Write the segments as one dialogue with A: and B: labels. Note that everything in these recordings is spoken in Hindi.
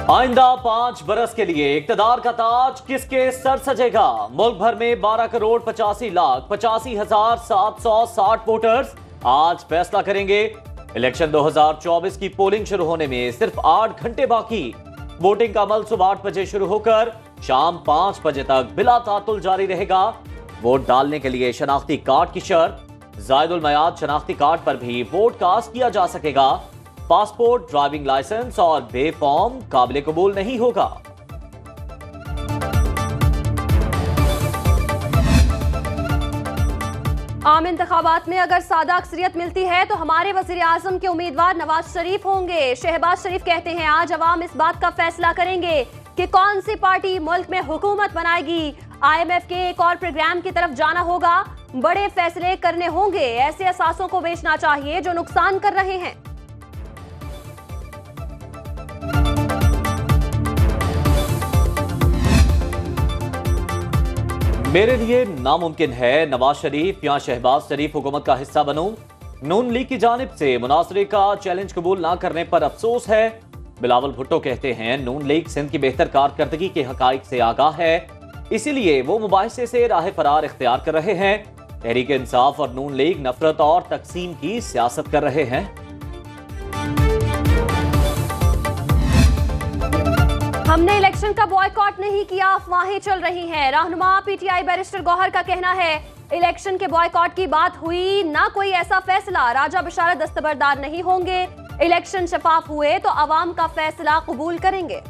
A: आइंदा 5 बरस के लिए इक्तदार का ताज किसके सर सजेगा? मुल्क भर में 12,85,85,760 वोटर्स आज फैसला करेंगे। इलेक्शन 2024 की पोलिंग शुरू होने में सिर्फ 8 घंटे बाकी। वोटिंग का अमल सुबह 8 बजे शुरू होकर शाम 5 बजे तक बिला तातुल जारी रहेगा। वोट डालने के लिए शनाख्ती कार्ड की शर्त, जायदुल मयाद शनाख्ती कार्ड पर भी वोट कास्ट किया जा सकेगा। पासपोर्ट, ड्राइविंग लाइसेंस और बेफॉर्म काबिल कबूल नहीं होगा।
B: आम इंतखाबात में अगर सादा अक्सरियत मिलती है तो हमारे वजीर आजम के उम्मीदवार नवाज शरीफ होंगे। शहबाज शरीफ कहते हैं आज अवाम इस बात का फैसला करेंगे कि कौन सी पार्टी मुल्क में हुकूमत बनाएगी। IMF के एक और प्रोग्राम की तरफ जाना होगा, बड़े फैसले करने होंगे। ऐसे असासों को बेचना चाहिए जो नुकसान कर रहे हैं।
A: मेरे लिए नामुमकिन है नवाज शरीफ या शहबाज शरीफ हुकूमत का हिस्सा बनूं। नून लीग की जानिब से मुनासरे का चैलेंज कबूल ना करने पर अफसोस है। बिलावल भुट्टो कहते हैं नून लीग सिंध की बेहतर कारकर्दगी के हकाइक से आगाह है, इसीलिए वो मुबाहिसे से राह फरार इख्तियार कर रहे हैं। तहरीक इंसाफ और नून लीग नफरत और तकसीम की सियासत कर रहे हैं।
B: हमने इलेक्शन का बॉयकॉट नहीं किया, अफवाहें चल रही हैं। रहनुमा PTI बैरिस्टर गौहर का कहना है इलेक्शन के बॉयकॉट की बात हुई ना, कोई ऐसा फैसला। राजा बशारत दस्तबरदार नहीं होंगे। इलेक्शन शफाफ हुए तो अवाम का फैसला कबूल करेंगे।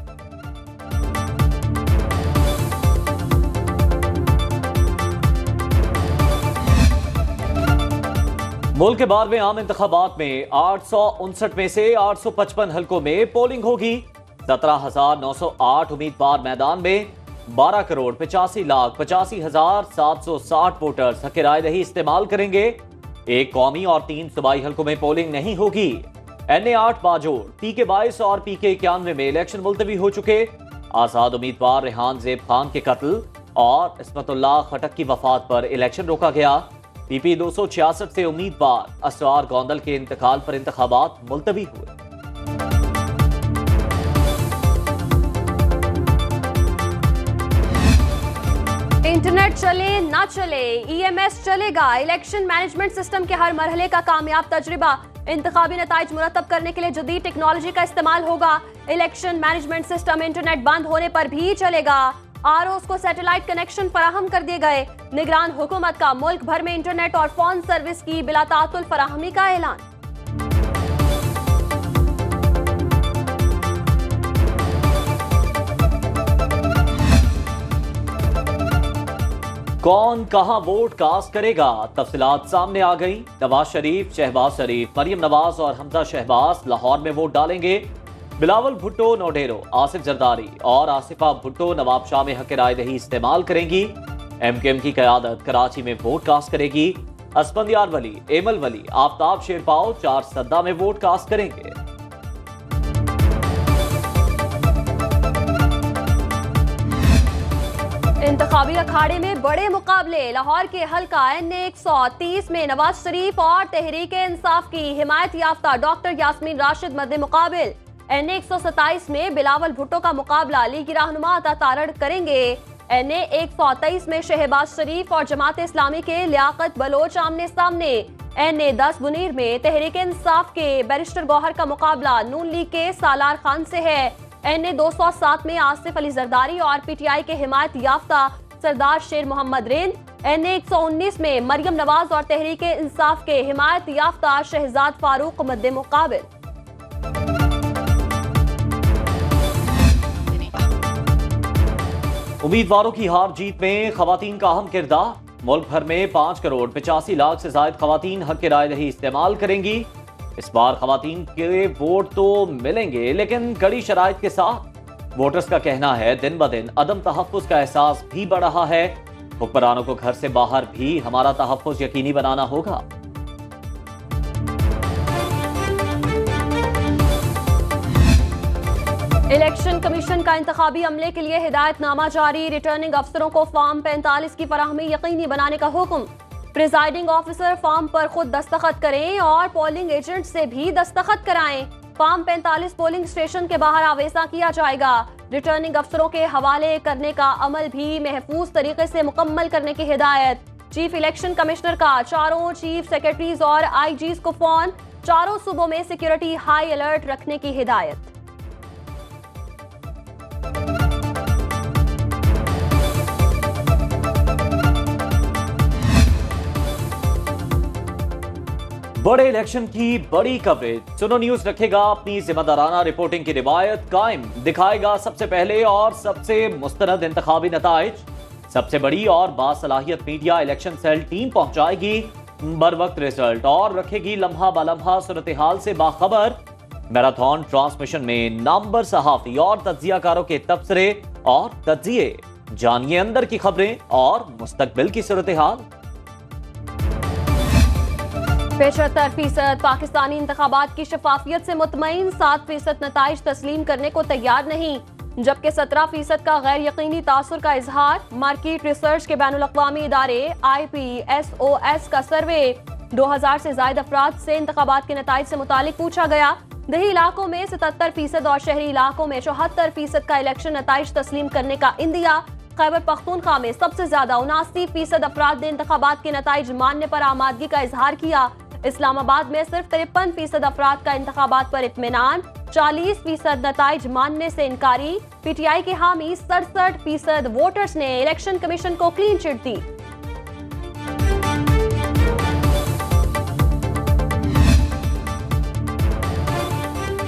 A: मुल्क के 12वें आम इंतखाबात में 859 में से 855 हलकों में पोलिंग होगी। 17,908 उम्मीदवार मैदान में। 12,85,85,760 वोटर्स हक राय दही इस्तेमाल करेंगे। एक कौमी और 3 सूबाई हलकों में पोलिंग नहीं होगी। NA 8 बाजोड़, PK 22 और PK 91 में इलेक्शन मुलतवी हो चुके। आजाद उम्मीदवार रेहान ज़ेब खान के कत्ल और इस्मतुल्लाह खटक की वफात पर इलेक्शन रोका गया। PP 266 से उम्मीदवार असरार गोंदल के इंतकाल पर इंतखाबात मुलतवी हुए।
B: इंटरनेट चले ना चले, EMS चलेगा। इलेक्शन मैनेजमेंट सिस्टम के हर मरहले का कामयाब तजुर्बा। इंतखाबी नताइज मुरतब करने के लिए जदीद टेक्नोलॉजी का इस्तेमाल होगा। इलेक्शन मैनेजमेंट सिस्टम इंटरनेट बंद होने पर भी चलेगा। ROs को सैटेलाइट कनेक्शन फराहम कर दिए गए। निगरान हुकूमत का मुल्क भर में इंटरनेट और फोन सर्विस की बिला तातुल फराहमी का ऐलान।
A: कौन कहां वोट कास्ट करेगा, तफसीलात सामने आ गई। नवाज शरीफ, शहबाज शरीफ, मरियम नवाज और हमजा शहबाज लाहौर में वोट डालेंगे। बिलावल भुट्टो नोडेरो, आसिफ जरदारी और आसिफा भुट्टो नवाब शाह में हक राय दही इस्तेमाल करेंगी। MKM की क़यादत कराची में वोट कास्ट करेगी। असफंदियार वली, एमल वली, आफ्ताब शेरपाओ चार सद्दा में वोट कास्ट करेंगे।
B: इंतखाबी अखाड़े में बड़े मुकाबले। लाहौर के हल्का NA 130 में नवाज शरीफ और तहरीक इंसाफ की हिमायत याफ्ता डॉक्टर यास्मीन राशिद मद्दे मुकाबिल। NA 127 में बिलावल भुट्टो का मुकाबला लीगी रहनुमा अता तारड़ करेंगे। NA 123 में शहबाज शरीफ और जमात इस्लामी के लियाकत बलोच आमने सामने। NA 10 मुनीर में तहरीक इंसाफ के बैरिस्टर गौहर का मुकाबला नून लीग के सालार खान से है। NA 207 में आसिफ अली जरदारी और PTI के हिमायत याफ्ता सरदार शेर मोहम्मद रिंद। NA 119 में मरियम नवाज और तहरीक इंसाफ के हिमायत याफ्ता शहजाद फारूक मद्दे मुकाबिल।
A: उम्मीदवारों की हार जीत में खवातीन का अहम किरदार। मुल्क भर में 5,85,00,000 से ज्यादा खवातीन हक राय दही इस्तेमाल करेंगी। इस बार खवातीन के वोट तो मिलेंगे लेकिन कड़ी शराइत के साथ। वोटर्स का कहना है दिन ब दिन अदम तहफ्फुज का एहसास भी बढ़ रहा है। हुक्मरानों को घर से बाहर भी हमारा तहफ्फुज यकीनी बनाना होगा।
B: इलेक्शन कमीशन का इंतखाबी अमले के लिए हिदायतनामा जारी। रिटर्निंग अफसरों को फॉर्म 45 की फराहमी यकीनी बनाने का हुक्म। प्रिजाइडिंग ऑफिसर फॉर्म पर खुद दस्तखत करें और पोलिंग एजेंट से भी दस्तखत कराएं। फार्म 45 पोलिंग स्टेशन के बाहर आवेजा किया जाएगा। रिटर्निंग अफसरों के हवाले करने का अमल भी महफूज तरीके से मुकम्मल करने की हिदायत। चीफ इलेक्शन कमिश्नर का चारों चीफ सेक्रेटरीज और आईजीज को फोन, चारों सूबों में सिक्योरिटी हाई अलर्ट रखने की हिदायत।
A: बड़े इलेक्शन की बड़ी कवरेज। सुनो न्यूज रखेगा अपनी जिम्मेदाराना रिपोर्टिंग की रिवायत कायम, दिखाएगा सबसे पहले और सबसे मुस्तनद इंतखाबी नताइज। सबसे बड़ी और बासलाहियत मीडिया इलेक्शन सेल टीम पहुंचाएगी बर वक्त रिजल्ट और रखेगी लम्हा बलम्हा सूरत हाल से बाखबर। मैराथन ट्रांसमिशन में नंबर सहाफी और तज्जियाकारों के तबसरे और तज्जिए, जानिए अंदर की खबरें और मुस्तकबिल की सूरत हाल।
B: 75% पाकिस्तानी इंतखाबात की शफाफियत से मुतमईन, 7% नताइज तस्लीम करने को तैयार नहीं, जबकि 17% का गैर यकीनी तासुर का इजहार। मार्केट रिसर्च के बैनुल अक़वामी इदारे IPSOS का सर्वे 2000 से ज्यादा अफराद से इंतखाबात के नताइज से मुतालिक पूछा गया। दही इलाकों में 77% और शहरी इलाकों में 74% का इलेक्शन नताइज तस्लीम करने का इंदिया। खैबर पख्तूनख्वा में सबसे ज्यादा 79% अफराद ने इंतखाबात के नताइज मानने पर आमादगी का इजहार किया। इस्लामाबाद में सिर्फ 53% अफराद का इंतखाबात पर इत्मीनान, 40% नताइज मानने से इनकारी। PTI के हामी 67% वोटर्स ने इलेक्शन कमीशन को क्लीन चिट दी।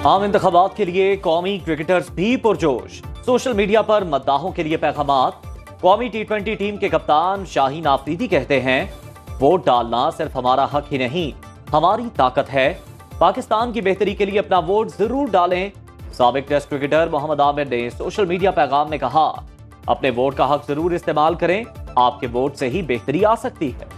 A: आम इंतखाबात के लिए कौमी क्रिकेटर्स भी पुरजोश। सोशल मीडिया पर मद्दाहों के लिए पैगामात। कौमी T20 टीम के कप्तान शाहीन आफरीदी कहते हैं, वोट डालना सिर्फ हमारा हक ही नहीं, हमारी ताकत है। पाकिस्तान की बेहतरी के लिए अपना वोट जरूर डालें। साबिक टेस्ट क्रिकेटर मोहम्मद आमिर ने सोशल मीडिया पैगाम में कहा, अपने वोट का हक जरूर इस्तेमाल करें, आपके वोट से ही बेहतरी आ सकती है।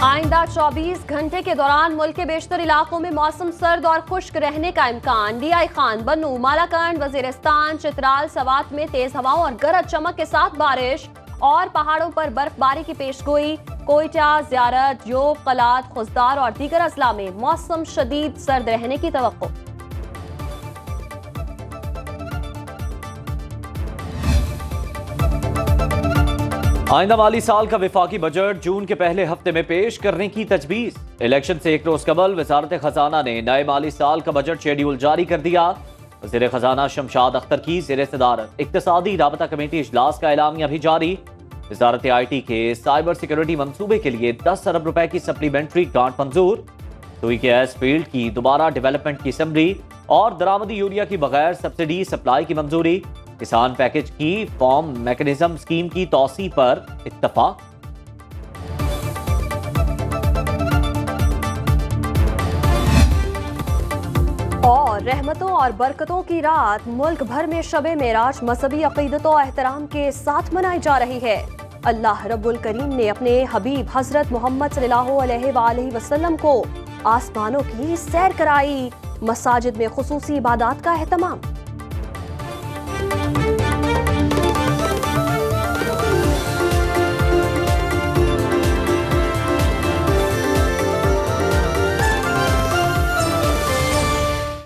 B: आइंदा 24 घंटे के दौरान मुल्क के बेशतर इलाकों में मौसम सर्द और खुश्क रहने का इम्कान। DI खान, बन्नू, मालाकंड, वजीरिस्तान, चित्राल, सवात में तेज हवाओं और गरज चमक के साथ बारिश और पहाड़ों पर बर्फबारी की पेशगोई। कोयटा, ज़ियारत, जोब, कलात, खुजदार और दीगर अजला में मौसम शदीद सर्द रहने की तवक्को।
A: आइंदा माली साल का विफाकी बजट जून के पहले हफ्ते में पेश करने की तजवीज। इलेक्शन से एक रोज कबल वजारत खजाना ने नए माली साल का बजट शेड्यूल जारी कर दिया। वज़ीर खजाना शमशाद अख्तर की ज़ेर सदारत इक्तिसादी राबता कमेटी इजलास का एलामिया भी जारी। वजारत IT के साइबर सिक्योरिटी मंसूबे के लिए 10 अरब रुपए की सप्लीमेंट्री ग्रांट मंजूर। सुई के एस फील्ड की दोबारा डेवलपमेंट की समरी और दरामदी यूरिया की बगैर सब्सिडी सप्लाई की मंजूरी। किसान पैकेज की फॉर्म मैकेनिज्म स्कीम की तौसी पर इत्तफाक।
B: और रहमतों और बरकतों की रात मुल्क भर में शबे मेराज मजहबी अकीदतों और एहतराम के साथ मनाई जा रही है। अल्लाह रब्बुल करीम ने अपने हबीब हजरत मोहम्मद सल्लल्लाहु अलैहि वसल्लम को आसमानों की सैर कराई। मसाजिद में खुसूसी इबादत का एहतमाम।